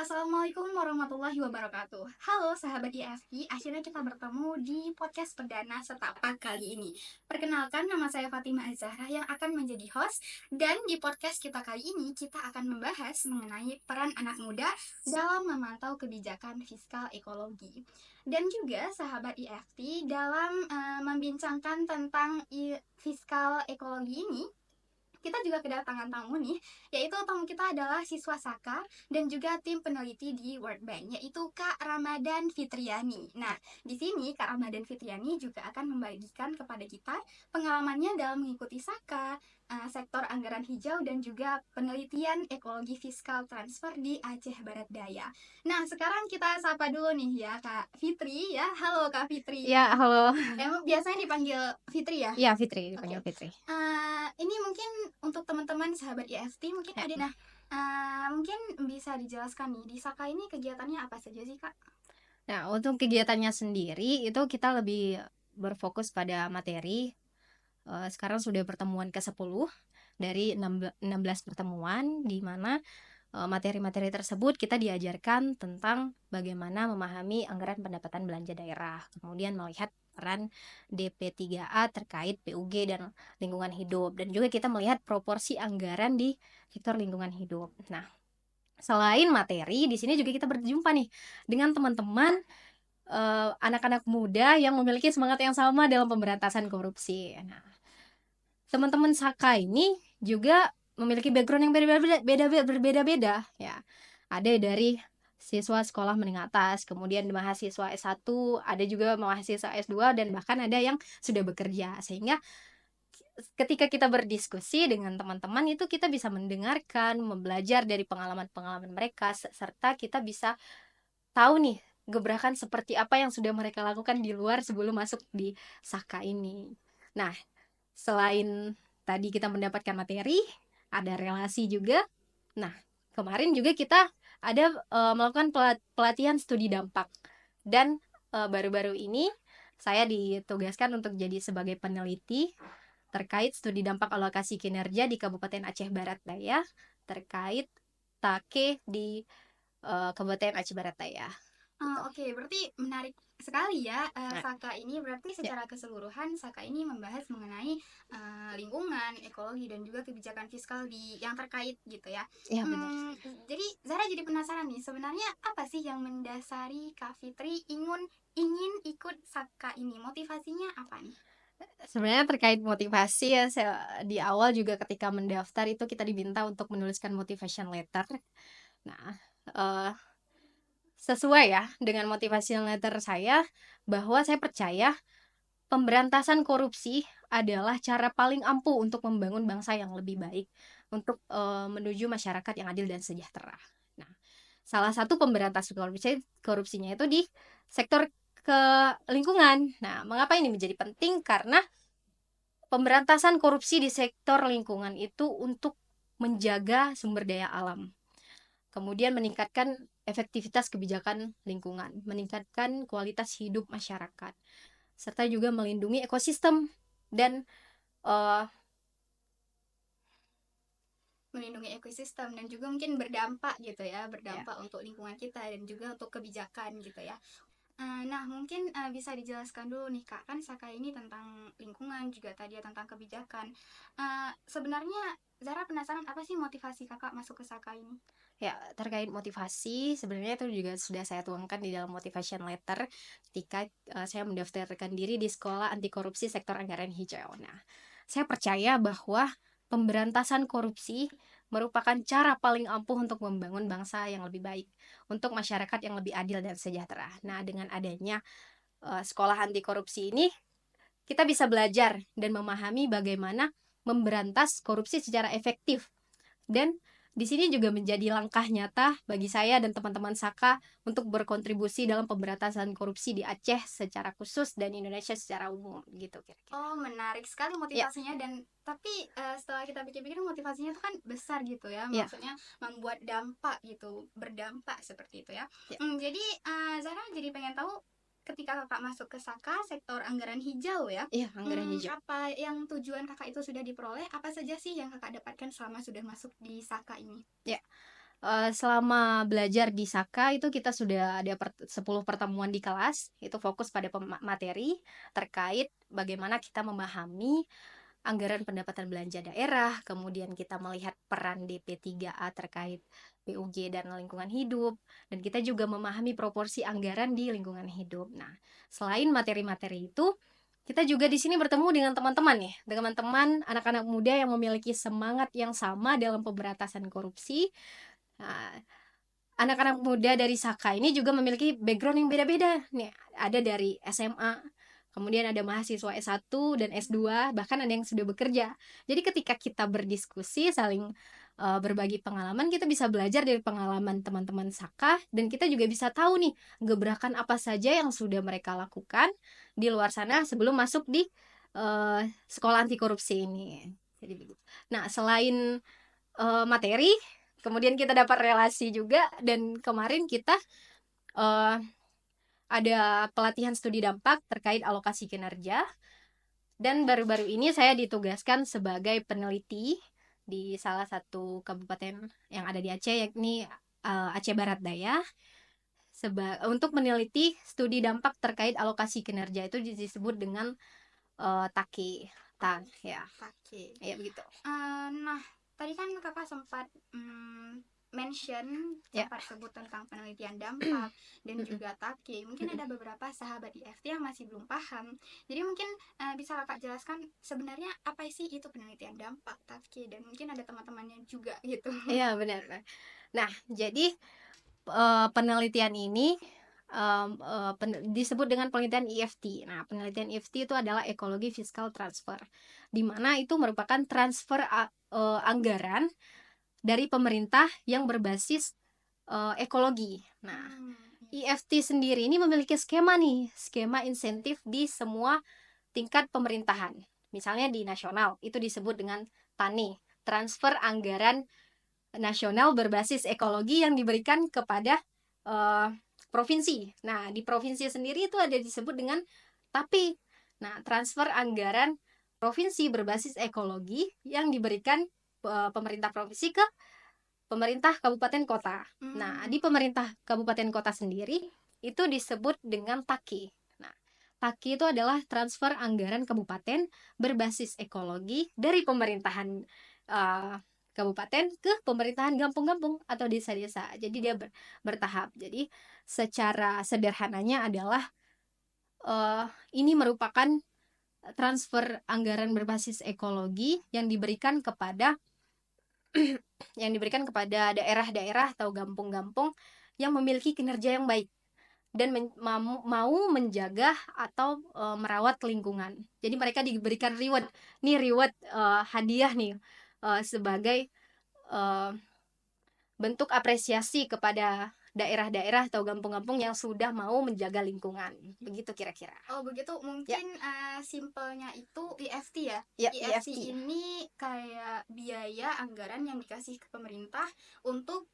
Assalamualaikum warahmatullahi wabarakatuh. Halo sahabat IFT, akhirnya kita bertemu di podcast perdana Setapak kali ini. Perkenalkan, nama saya Fatimah Azahra yang akan menjadi host. Dan di podcast kita kali ini, kita akan membahas mengenai peran anak muda dalam memantau kebijakan fiskal ekologi. Dan juga sahabat IFT dalam membincangkan tentang fiskal ekologi ini, kita juga kedatangan tamu nih, yaitu tamu kita adalah siswa Saka dan juga tim peneliti di World Bank, yaitu Kak Ramadan Fitriani. Nah, di sini Kak Ramadan Fitriani juga akan membagikan kepada kita pengalamannya dalam mengikuti Saka, sektor anggaran hijau dan juga penelitian ekologi fiskal transfer di Aceh Barat Daya. Nah, sekarang kita sapa dulu nih ya Kak Fitri ya. Halo Kak Fitri. Ya, halo. Emang biasanya dipanggil Fitri ya? Iya, Fitri, Oke. dipanggil Fitri. Ini mungkin untuk teman-teman sahabat IFT mungkin Ya. ada. Nah, mungkin bisa dijelaskan nih, di Saka ini kegiatannya apa saja sih, Kak? Nah, untuk kegiatannya sendiri itu kita lebih berfokus pada materi. Sekarang sudah pertemuan ke-10 dari 16 pertemuan, di mana materi-materi tersebut kita diajarkan tentang bagaimana memahami anggaran pendapatan belanja daerah, kemudian melihat peran DP3A terkait PUG dan lingkungan hidup, dan juga kita melihat proporsi anggaran di sektor lingkungan hidup. Nah, selain materi, di sini juga kita berjumpa nih dengan teman-teman anak-anak muda yang memiliki semangat yang sama dalam pemberantasan korupsi. Nah, teman-teman Saka ini juga memiliki background yang berbeda-beda ya. Ada dari siswa sekolah menengah atas, kemudian mahasiswa S1, ada juga mahasiswa S2, dan bahkan ada yang sudah bekerja. Sehingga ketika kita berdiskusi dengan teman-teman itu kita bisa mendengarkan, belajar dari pengalaman-pengalaman mereka, serta kita bisa tahu nih gebrakan seperti apa yang sudah mereka lakukan di luar sebelum masuk di Saka ini. Nah, selain tadi kita mendapatkan materi, ada relasi juga. Nah, kemarin juga kita ada melakukan pelatihan studi dampak. Dan baru-baru ini saya ditugaskan untuk jadi sebagai peneliti terkait studi dampak alokasi kinerja di Kabupaten Aceh Barat Daya terkait Take di Kabupaten Aceh Barat Daya. Gitu. Oke, berarti menarik sekali ya. Nah, Saka ini berarti ya, secara keseluruhan Saka ini membahas mengenai lingkungan, ekologi dan juga kebijakan fiskal yang terkait gitu ya. ya benar. Jadi Zara jadi penasaran nih, sebenarnya apa sih yang mendasari Kak Fitri ingin ikut Saka ini? Motivasinya apa nih? Sebenarnya terkait motivasi ya, di awal juga ketika mendaftar itu kita diminta untuk menuliskan motivation letter. Nah, eh, sesuai ya dengan motivation letter saya, bahwa saya percaya pemberantasan korupsi adalah cara paling ampuh untuk membangun bangsa yang lebih baik, untuk menuju masyarakat yang adil dan sejahtera. Nah, salah satu pemberantasan korupsinya itu di sektor ke lingkungan. Nah, mengapa ini menjadi penting? Karena pemberantasan korupsi di sektor lingkungan itu untuk menjaga sumber daya alam, kemudian meningkatkan efektivitas kebijakan lingkungan, meningkatkan kualitas hidup masyarakat, serta juga melindungi ekosistem dan uh, Melindungi ekosistem dan juga mungkin berdampak gitu ya, ya, berdampak untuk lingkungan kita dan juga untuk kebijakan gitu ya. Nah, mungkin bisa dijelaskan dulu nih Kak, kan Saka ini tentang lingkungan juga tadi ya tentang kebijakan. Sebenarnya Zara penasaran apa sih motivasi Kakak masuk ke Saka ini? ya, terkait motivasi sebenarnya itu juga sudah saya tuangkan di dalam motivation letter ketika saya mendaftarkan diri di Sekolah Anti Korupsi Sektor Anggaran Hijau. Nah, saya percaya bahwa pemberantasan korupsi merupakan cara paling ampuh untuk membangun bangsa yang lebih baik, untuk masyarakat yang lebih adil dan sejahtera. Nah, dengan adanya sekolah anti korupsi ini, kita bisa belajar dan memahami bagaimana memberantas korupsi secara efektif. Dan di sini juga menjadi langkah nyata bagi saya dan teman-teman Saka untuk berkontribusi dalam pemberantasan korupsi di Aceh secara khusus dan Indonesia secara umum gitu kira-kira. Oh, menarik sekali Ya, motivasinya dan tapi setelah kita pikir-pikir motivasinya itu kan besar gitu ya, ya, maksudnya membuat dampak gitu, berdampak seperti itu ya. ya, Jadi Zara jadi pengen tahu ketika kakak masuk ke Saka sektor anggaran hijau ya, ya, anggaran hijau. apa yang tujuan kakak itu sudah diperoleh, apa saja sih yang kakak dapatkan selama sudah masuk di Saka ini? Ya, Selama belajar di Saka itu kita sudah ada 10 pertemuan di kelas, itu fokus pada materi terkait bagaimana kita memahami anggaran pendapatan belanja daerah, kemudian kita melihat peran DP3A terkait PUG dan lingkungan hidup, dan kita juga memahami proporsi anggaran di lingkungan hidup. Nah, selain materi-materi itu, kita juga di sini bertemu dengan teman-teman nih, dengan teman anak-anak muda yang memiliki semangat yang sama dalam pemberantasan korupsi. Nah, anak-anak muda dari Saka ini juga memiliki background yang beda-beda. Nih, ada dari SMA, kemudian ada mahasiswa S1 dan S2, bahkan ada yang sudah bekerja. Jadi ketika kita berdiskusi, saling berbagi pengalaman, kita bisa belajar dari pengalaman teman-teman Saka, dan kita juga bisa tahu nih, gebrakan apa saja yang sudah mereka lakukan di luar sana sebelum masuk di sekolah anti korupsi ini. Jadi begitu. Nah, selain materi, kemudian kita dapat relasi juga, dan kemarin kita uh, ada pelatihan studi dampak terkait alokasi kinerja, dan baru-baru ini saya ditugaskan sebagai peneliti di salah satu kabupaten yang ada di Aceh, yakni Aceh Barat Daya, untuk meneliti studi dampak terkait alokasi kinerja. Itu disebut dengan TAKI. Ya, Oke. ya begitu. Nah, tadi kan kakak sempat Ya. sempat sebut tentang penelitian dampak dan juga TAKI. Mungkin ada beberapa sahabat IFT yang masih belum paham. Jadi mungkin bisa kakak jelaskan sebenarnya apa sih itu penelitian dampak, TAKI, dan mungkin ada teman-temannya juga gitu. Iya, benar. Nah, jadi penelitian ini disebut dengan penelitian EFT. Nah, penelitian EFT itu adalah ekologi fiskal transfer, di mana itu merupakan transfer anggaran dari pemerintah yang berbasis ekologi. Nah, EFT sendiri ini memiliki skema insentif di semua tingkat pemerintahan. Misalnya di nasional, itu disebut dengan TANI, transfer anggaran nasional berbasis ekologi yang diberikan kepada provinsi. Nah, di provinsi sendiri itu ada disebut dengan TAPI. Nah, transfer anggaran provinsi berbasis ekologi yang diberikan pemerintah provinsi ke pemerintah kabupaten kota. Nah, di pemerintah kabupaten kota sendiri itu disebut dengan TAKI. Nah, TAKI itu adalah transfer anggaran kabupaten berbasis ekologi dari pemerintahan kabupaten ke pemerintahan kampung-kampung atau desa-desa. Jadi dia bertahap. Jadi secara sederhananya adalah ini merupakan transfer anggaran berbasis ekologi yang diberikan kepada daerah-daerah atau kampung-kampung yang memiliki kinerja yang baik dan mau menjaga atau merawat lingkungan. Jadi mereka diberikan reward hadiah nih sebagai bentuk apresiasi kepada daerah-daerah atau kampung-kampung yang sudah mau menjaga lingkungan. Begitu kira-kira. Oh begitu, mungkin simpelnya itu EFT ya? Ya, EFT EFT. ini kayak biaya anggaran yang dikasih ke pemerintah untuk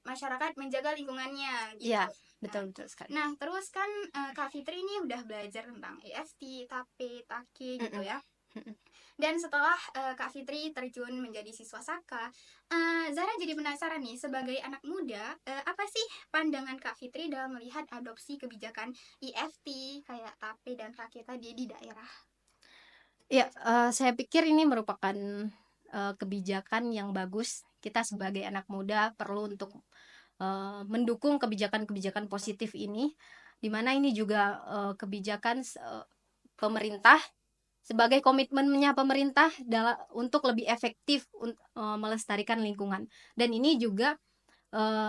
masyarakat menjaga lingkungannya gitu. Iya, betul sekali. Nah, terus kan Kak Fitri ini udah belajar tentang EFT, TAPE, TAKI gitu ya. Dan setelah Kak Fitri terjun menjadi siswa Saka, Zara jadi penasaran nih, sebagai anak muda, apa sih pandangan Kak Fitri dalam melihat adopsi kebijakan EFT kayak TAPE dan TAKI tadi di daerah? Ya, saya pikir ini merupakan kebijakan yang bagus. Kita sebagai anak muda perlu untuk mendukung kebijakan-kebijakan positif ini, di mana ini juga kebijakan pemerintah sebagai komitmennya pemerintah untuk lebih efektif melestarikan lingkungan, dan ini juga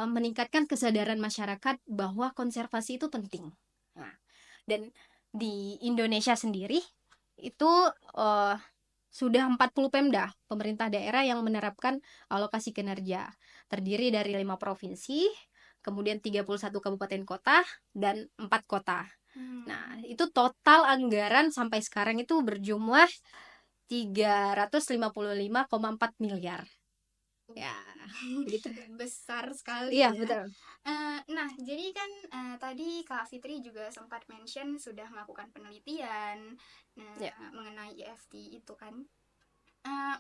meningkatkan kesadaran masyarakat bahwa konservasi itu penting. Nah, dan di Indonesia sendiri itu sudah 40 Pemda, pemerintah daerah yang menerapkan alokasi kinerja, terdiri dari 5 provinsi, kemudian 31 kabupaten kota, dan 4 kota. Nah, itu total anggaran sampai sekarang itu berjumlah 355,4 miliar. Ya, begitu. Besar sekali Iya, ya. betul. Nah, jadi kan tadi Kak Fitri juga sempat mention sudah melakukan penelitian mengenai EFT itu kan.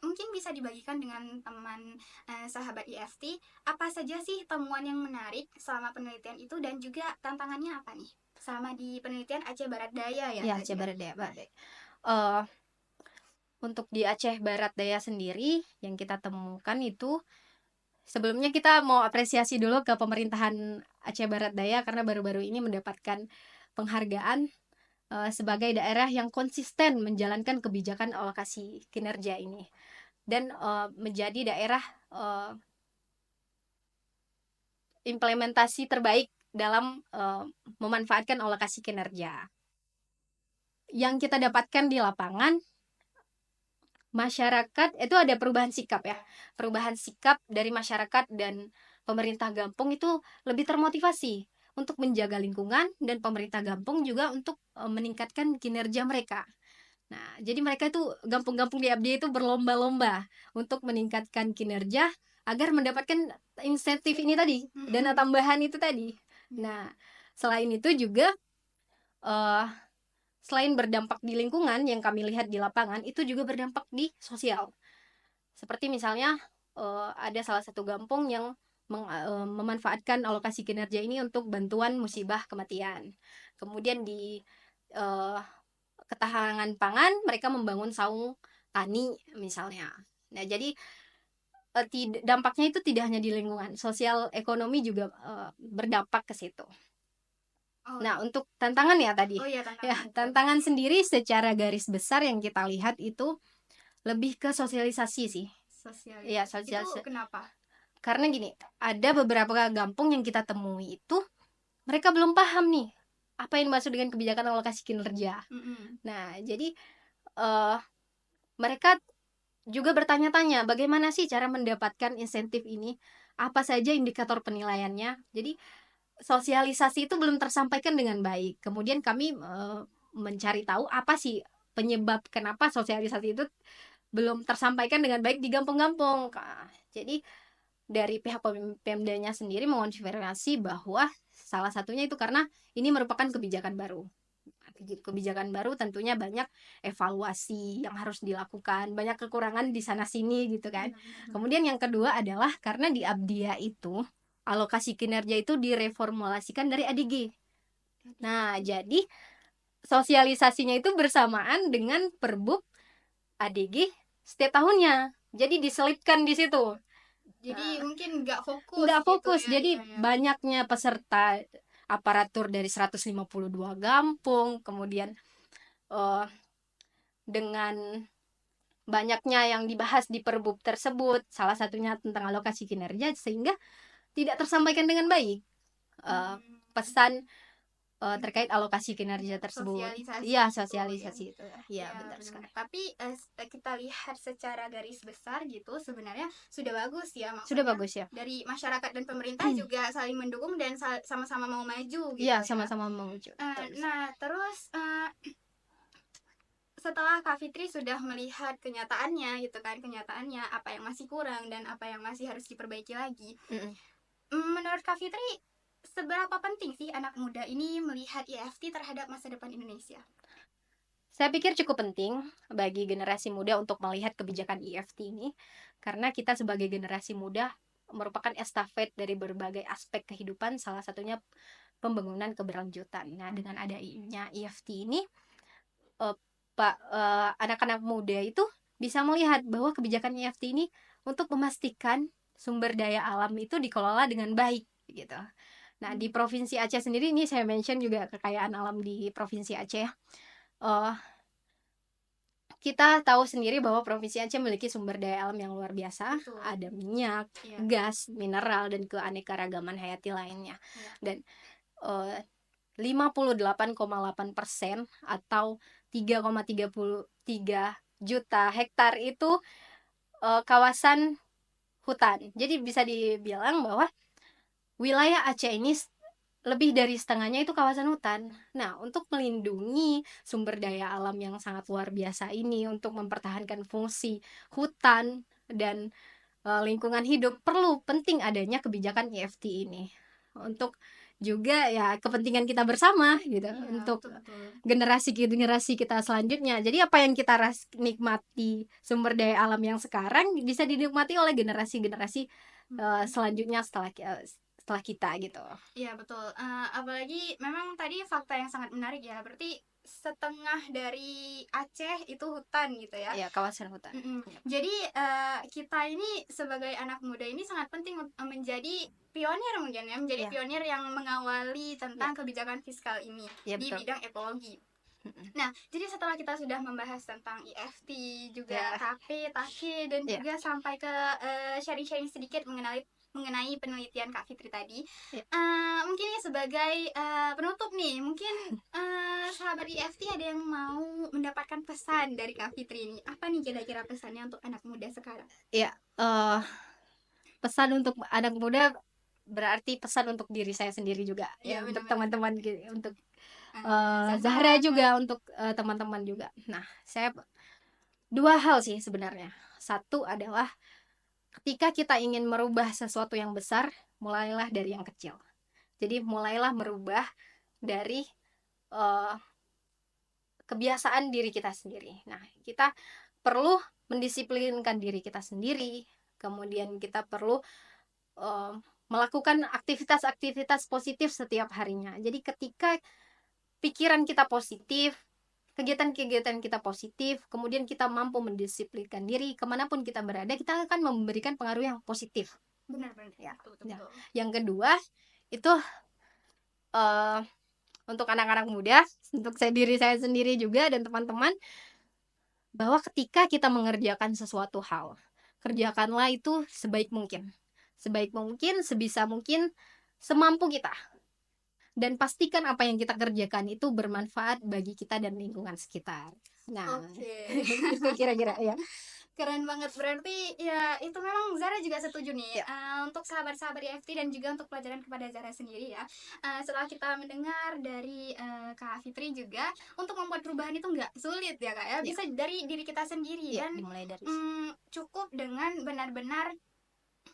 Mungkin bisa dibagikan dengan teman sahabat IFT, apa saja sih temuan yang menarik selama penelitian itu dan juga tantangannya apa nih? Selama di penelitian Aceh Barat Daya ya Ya, tadi Aceh kan? Barat Daya, Eh, untuk di Aceh Barat Daya sendiri yang kita temukan itu, sebelumnya kita mau apresiasi dulu ke pemerintahan Aceh Barat Daya karena baru-baru ini mendapatkan penghargaan sebagai daerah yang konsisten menjalankan kebijakan alokasi kinerja ini dan menjadi daerah uh, implementasi terbaik dalam memanfaatkan alokasi kinerja. Yang kita dapatkan di lapangan, masyarakat itu ada perubahan sikap ya. Perubahan sikap dari masyarakat dan pemerintah Gampung itu lebih termotivasi untuk menjaga lingkungan, dan pemerintah Gampung juga untuk meningkatkan kinerja mereka. Nah, jadi mereka itu Gampung-Gampung di Abdi itu berlomba-lomba untuk meningkatkan kinerja agar mendapatkan insentif ini tadi, dana tambahan itu tadi. Nah, selain itu juga uh, selain berdampak di lingkungan yang kami lihat di lapangan, itu juga berdampak di sosial. Seperti misalnya ada salah satu Gampung yang memanfaatkan alokasi kinerja ini untuk bantuan musibah kematian. Kemudian di uh, ketahanan pangan, mereka membangun saung tani misalnya. Nah, jadi dampaknya itu tidak hanya di lingkungan, sosial ekonomi juga berdampak ke situ. Oh, Nah, untuk tantangan ya tadi. oh ya Ya, tantangan. tantangan sendiri secara garis besar yang kita lihat itu lebih ke sosialisasi sih. Ya, Sosialisasi. Itu sosialisasi. kenapa? Karena gini, ada beberapa Gampung yang kita temui itu mereka belum paham nih apa yang dimaksud dengan kebijakan alokasi kinerja. Nah, jadi mereka juga bertanya-tanya bagaimana sih cara mendapatkan insentif ini, apa saja indikator penilaiannya. Jadi sosialisasi itu belum tersampaikan dengan baik. Kemudian kami mencari tahu apa sih penyebab kenapa sosialisasi itu belum tersampaikan dengan baik di Gampung-Gampung. Jadi dari pihak Pemdanya sendiri mengonfirmasi bahwa salah satunya itu karena ini merupakan kebijakan baru. Kebijakan baru tentunya banyak evaluasi yang harus dilakukan, banyak kekurangan di sana sini gitu kan. Kemudian yang kedua adalah karena di Abdia itu alokasi kinerja itu direformulasikan dari ADG. Nah, jadi sosialisasinya itu bersamaan dengan Perbub ADG setiap tahunnya. Jadi diselipkan di situ. Jadi mungkin nggak fokus Nggak gitu fokus, ya. jadi Iya, ya. banyaknya peserta aparatur dari 152 Gampung, kemudian uh, dengan banyaknya yang dibahas di Perbub tersebut, salah satunya tentang alokasi kinerja, sehingga tidak tersampaikan dengan baik pesan terkait alokasi kinerja tersebut. Sosialisasi Iya, itu ya. sosialisasi itu. Iya, Ya benar sekali. benar-benar. Tapi kita lihat secara garis besar gitu sebenarnya sudah bagus ya, Sudah maksudnya bagus ya. dari masyarakat dan pemerintah juga saling mendukung dan sama-sama mau maju gitu Iya, ya. sama-sama memuju. Nah terus setelah Kak Fitri sudah melihat kenyataannya gitu kan, kenyataannya apa yang masih kurang dan apa yang masih harus diperbaiki lagi. Menurut Kak Fitri, seberapa penting sih anak muda ini melihat IFT terhadap masa depan Indonesia? Saya pikir cukup penting bagi generasi muda untuk melihat kebijakan IFT ini, karena kita sebagai generasi muda merupakan estafet dari berbagai aspek kehidupan, salah satunya pembangunan keberlanjutan. Nah, dengan adanya IFT ini, anak-anak muda itu bisa melihat bahwa kebijakan IFT ini untuk memastikan sumber daya alam itu dikelola dengan baik gitu. Nah, di Provinsi Aceh sendiri, ini saya mention juga kekayaan alam di Provinsi Aceh. Kita tahu sendiri bahwa Provinsi Aceh memiliki sumber daya alam yang luar biasa. Betul. Ada minyak, gas, mineral, dan keanekaragaman hayati lainnya. Dan 58,8% atau 3,33 juta hektar itu kawasan hutan. Jadi bisa dibilang bahwa wilayah Aceh ini lebih dari setengahnya itu kawasan hutan. Nah, untuk melindungi sumber daya alam yang sangat luar biasa ini, untuk mempertahankan fungsi hutan dan lingkungan hidup, penting adanya kebijakan IFT ini. untuk juga ya kepentingan kita bersama gitu, Iya, untuk betul-betul. generasi kita selanjutnya. Jadi apa yang kita nikmati sumber daya alam yang sekarang bisa dinikmati oleh generasi-generasi selanjutnya setelah kita gitu. Iya betul. Apalagi memang tadi fakta yang sangat menarik ya. Berarti setengah dari Aceh itu hutan gitu ya. Ya, kawasan hutan. Jadi kita ini sebagai anak muda ini sangat penting menjadi pionir mungkin ya, menjadi pionir yang mengawali tentang kebijakan fiskal ini di bidang ekologi. Nah, jadi setelah kita sudah membahas tentang EFT, juga TAPE, TAKE, dan juga sampai ke sharing-sharing sedikit mengenai penelitian Kak Fitri tadi, mungkin ya sebagai penutup nih, mungkin sahabat EFT ada yang mau mendapatkan pesan dari Kak Fitri ini. Apa nih kira-kira pesannya untuk anak muda sekarang? Ya, pesan untuk anak muda berarti pesan untuk diri saya sendiri juga, ya, untuk teman-teman, untuk Zahra juga, untuk teman-teman juga. Nah, saya dua hal sih sebenarnya. Satu adalah ketika kita ingin merubah sesuatu yang besar, mulailah dari yang kecil. Jadi mulailah merubah dari kebiasaan diri kita sendiri. Nah, kita perlu mendisiplinkan diri kita sendiri. Kemudian kita perlu melakukan aktivitas-aktivitas positif setiap harinya. Jadi ketika pikiran kita positif, kegiatan-kegiatan kita positif, kemudian kita mampu mendisiplinkan diri kemanapun kita berada, kita akan memberikan pengaruh yang positif. Benar-benar Ya. betul. Yang kedua itu untuk anak-anak muda, untuk diri saya sendiri juga dan teman-teman, bahwa ketika kita mengerjakan sesuatu hal, kerjakanlah itu sebaik mungkin, sebisa mungkin, semampu kita, dan pastikan apa yang kita kerjakan itu bermanfaat bagi kita dan lingkungan sekitar. Nah, itu kira-kira ya. Keren banget, berarti ya itu memang Zara juga setuju nih. Untuk sahabat-sahabat EFT dan juga untuk pelajaran kepada Zara sendiri ya, setelah kita mendengar dari Kak Fitri juga, untuk membuat perubahan itu nggak sulit ya Kak ya, bisa dari diri kita sendiri dan dimulai dari cukup dengan benar-benar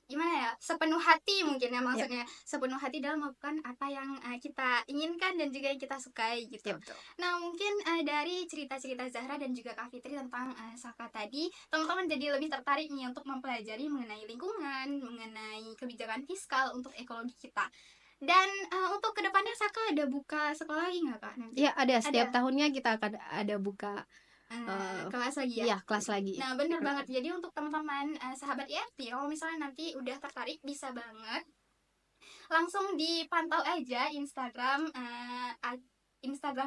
gimana ya, sepenuh hati mungkin ya, maksudnya sepenuh hati dalam melakukan apa yang kita inginkan dan juga yang kita sukai gitu. Nah mungkin dari cerita-cerita Zahra dan juga Kak Fitri tentang Saka tadi, teman-teman jadi lebih tertarik nih untuk mempelajari mengenai lingkungan, mengenai kebijakan fiskal untuk ekologi kita. Dan untuk kedepannya Saka ada buka sekolah lagi nggak Kak nanti? Ya, ada. Setiap tahunnya kita akan ada buka kelas lagi ya? Iya, kelas lagi. Nah bener banget, jadi untuk teman-teman sahabat EFT, kalau misalnya nanti udah tertarik, bisa banget langsung dipantau aja Instagram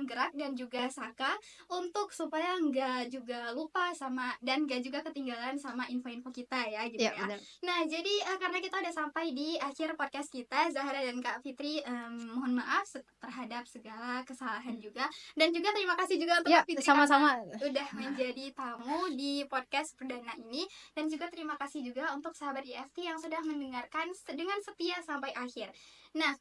Gerak dan juga Saka, untuk supaya nggak juga lupa sama dan nggak juga ketinggalan sama info-info kita ya gitu ya. Nah jadi karena kita udah sampai di akhir podcast kita, Zahra dan Kak Fitri mohon maaf terhadap segala kesalahan juga, dan juga terima kasih juga untuk Kak Fitri sama-sama udah menjadi tamu di podcast perdana ini, dan juga terima kasih juga untuk sahabat EFT yang sudah mendengarkan dengan setia sampai akhir. Nah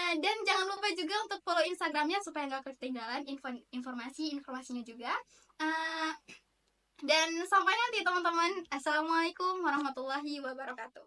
dan jangan lupa juga untuk follow Instagramnya supaya nggak ketinggalan informasinya juga. Dan sampai nanti teman-teman. Assalamualaikum warahmatullahi wabarakatuh.